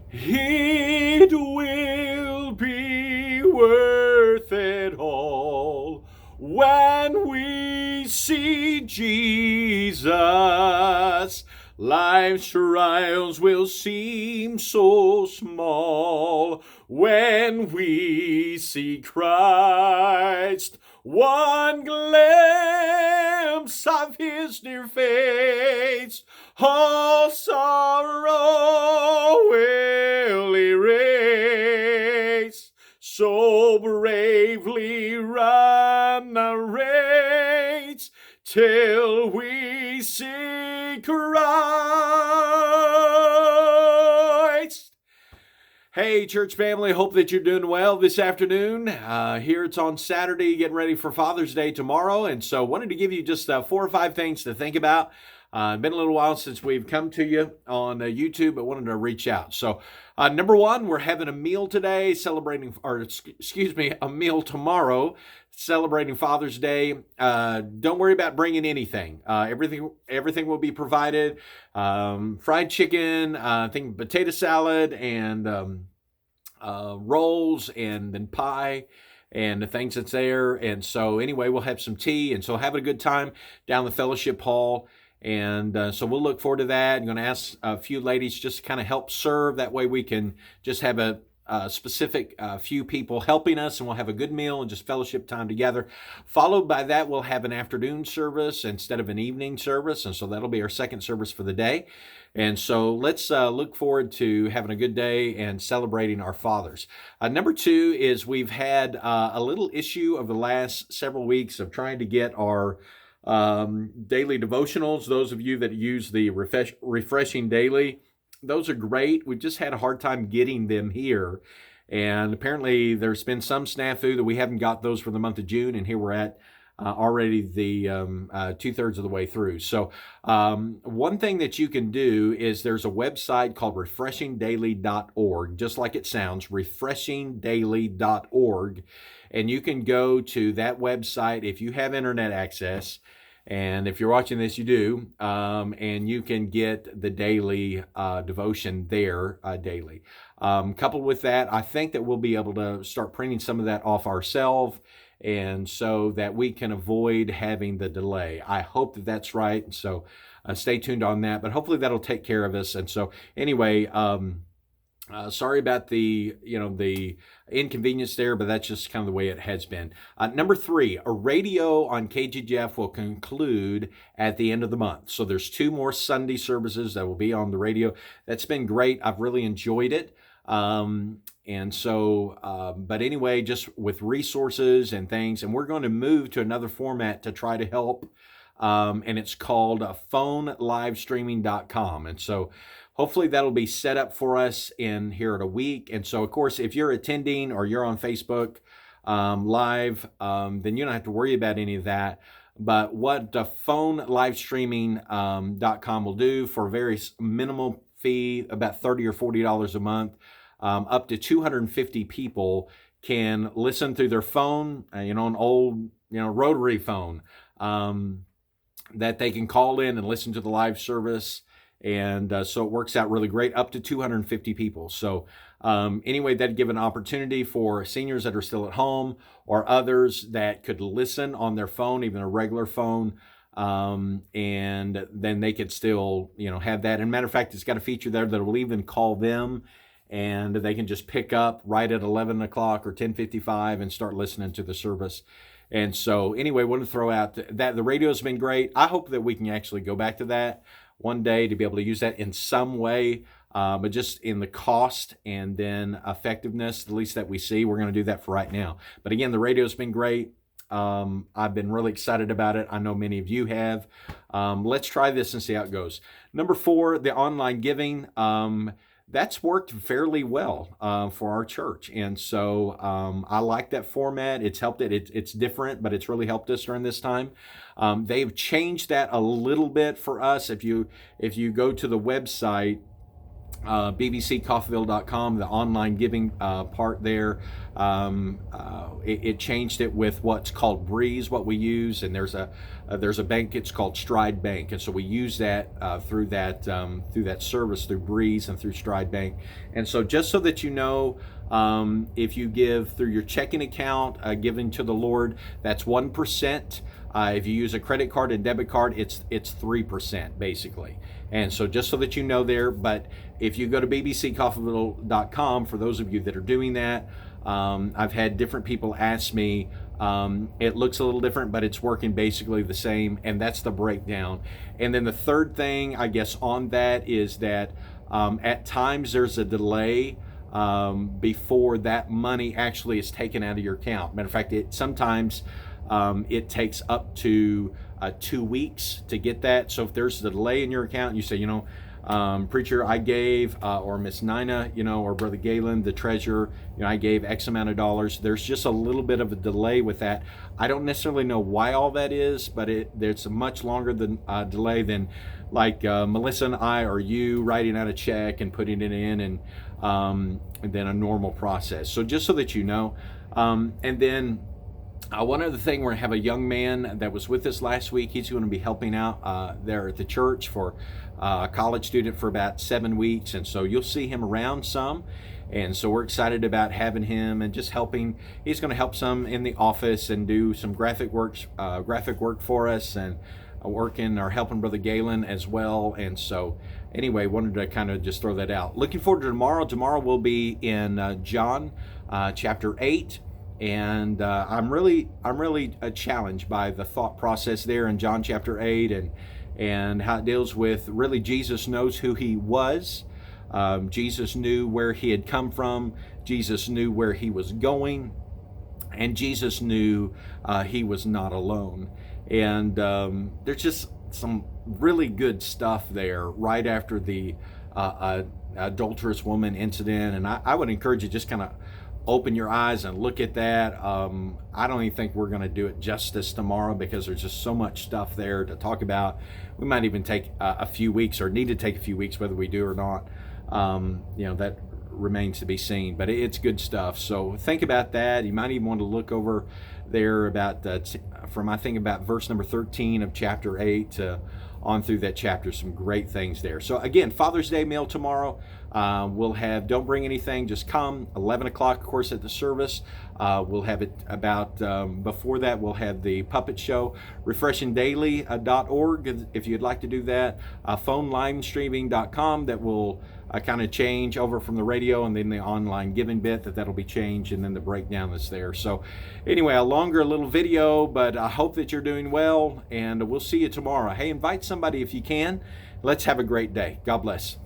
It will be worth it all when we see Jesus. Life's trials will seem so small when we see Christ. One glimpse of his dear face, all sorrow will erase. So bravely run the race till we see Christ. Hey, church family, hope that you're doing well this afternoon. Here it's on Saturday, getting ready for Father's Day tomorrow. And so wanted to give you just 4 or 5 things to think about. Been a little while since we've come to you on YouTube, but wanted to reach out. So number one, we're having a meal today, a meal tomorrow, celebrating Father's Day. Don't worry about bringing anything. Everything will be provided. Fried chicken, I think potato salad, and rolls, and then pie and the things that's there. And so anyway, we'll have some tea, and so having a good time down the fellowship hall. And so we'll look forward to that. I'm going to ask a few ladies just to kind of help serve. That way we can just have a specific few people helping us, and we'll have a good meal and just fellowship time together. Followed by that, we'll have an afternoon service instead of an evening service, and so that'll be our second service for the day. And so let's look forward to having a good day and celebrating our fathers. Number two is we've had a little issue over the last several weeks of trying to get our daily devotionals. Those of you that use the Refreshing Daily, those are great. We've just had a hard time getting them here. And apparently there's been some snafu that we haven't got those for the month of June. And here we're at already the 2/3 of the way through. So one thing that you can do is there's a website called refreshingdaily.org, just like it sounds, refreshingdaily.org. And you can go to that website if you have internet access. And if you're watching this, you do. And you can get the daily devotion there daily. Coupled with that, I think that we'll be able to start printing some of that off ourselves, and so that we can avoid having the delay. I hope that that's right. And so stay tuned on that. But hopefully that'll take care of us. And so anyway, sorry about the inconvenience there, but that's just kind of the way it has been. Number three, a radio on KGGF will conclude at the end of the month. So there's 2 more Sunday services that will be on the radio. That's been great. I've really enjoyed it. And so, but anyway, just with resources and things, and we're going to move to another format to try to help. And it's called phonelivestreaming.com. And so hopefully that'll be set up for us in here in a week. And so, of course, if you're attending or you're on Facebook live, then you don't have to worry about any of that. But what the phonelivestreaming.com will do for a very minimal fee, about $30 or $40 a month, up to 250 people can listen through their phone, an old, rotary phone, that they can call in and listen to the live service. And so it works out really great, up to 250 people. So anyway, that'd give an opportunity for seniors that are still at home or others that could listen on their phone, even a regular phone. And then they could still, have that. And matter of fact, it's got a feature there that will even call them, and they can just pick up right at 11 o'clock or 10:55 and start listening to the service. And so anyway, I want to throw out that the radio's been great. I hope that we can actually go back to that one day to be able to use that in some way, but just in the cost and then effectiveness, the least that we see, we're going to do that for right now. But again, the radio's been great. I've been really excited about it. I know many of you have. Let's try this and see how it goes. Number 4, the online giving. That's worked fairly well for our church. And so I like that format. It's helped it. It's different, but it's really helped us during this time. They've changed that a little bit for us. If you go to the website, bbccoffeeville.com, the online giving part there. It changed it with what's called Breeze, what we use, and there's a bank. It's called Stride Bank, and so we use that through that service through Breeze and through Stride Bank. And so just so that you know, if you give through your checking account, giving to the Lord, that's 1%. If you use a credit card and debit card, it's 3% basically. And so just so that you know there, but if you go to bbccoffeeville.com, for those of you that are doing that, I've had different people ask me, it looks a little different, but it's working basically the same, and that's the breakdown. And then the third thing, I guess, on that is that at times there's a delay before that money actually is taken out of your account. Matter of fact, sometimes it takes up to 2 weeks to get that. So if there's a delay in your account, and you say, preacher, I gave, or Miss Nina, or Brother Galen, the treasurer, I gave X amount of dollars. There's just a little bit of a delay with that. I don't necessarily know why all that is, but there's a much longer delay than like Melissa and I or you writing out a check and putting it in, and then a normal process. So just so that you know, and then. One other thing, we're going to have a young man that was with us last week. He's going to be helping out there at the church for a college student for about 7 weeks. And so you'll see him around some. And so we're excited about having him and just helping. He's going to help some in the office and do some graphic work for us, and helping Brother Galen as well. And so anyway, wanted to kind of just throw that out. Looking forward to tomorrow. Tomorrow we'll be in John chapter 8. And I'm really challenged by the thought process there in John chapter 8, and how it deals with really Jesus knows who he was. Jesus knew where he had come from. Jesus knew where he was going, and Jesus knew he was not alone. And there's just some really good stuff there right after the adulterous woman incident. And I would encourage you just kind of open your eyes and look at that. I don't even think we're going to do it justice tomorrow, because there's just so much stuff there to talk about. We might even take a few weeks, or need to take a few weeks, whether we do or not. That remains to be seen, but it's good stuff. So think about that. You might even want to look over there about from about verse number 13 of chapter 8 on through that chapter. Some great things there. So again, Father's Day meal tomorrow. We'll have, don't bring anything, just come. 11 o'clock, of course, at the service. We'll have it about, before that, we'll have the puppet show, refreshingdaily.org, if you'd like to do that. Phonelivestreaming.com, that will kind of change over from the radio, and then the online giving bit, that'll be changed, and then the breakdown that's there. So anyway, a longer little video, but I hope that you're doing well, and we'll see you tomorrow. Hey, invite somebody if you can. Let's have a great day. God bless.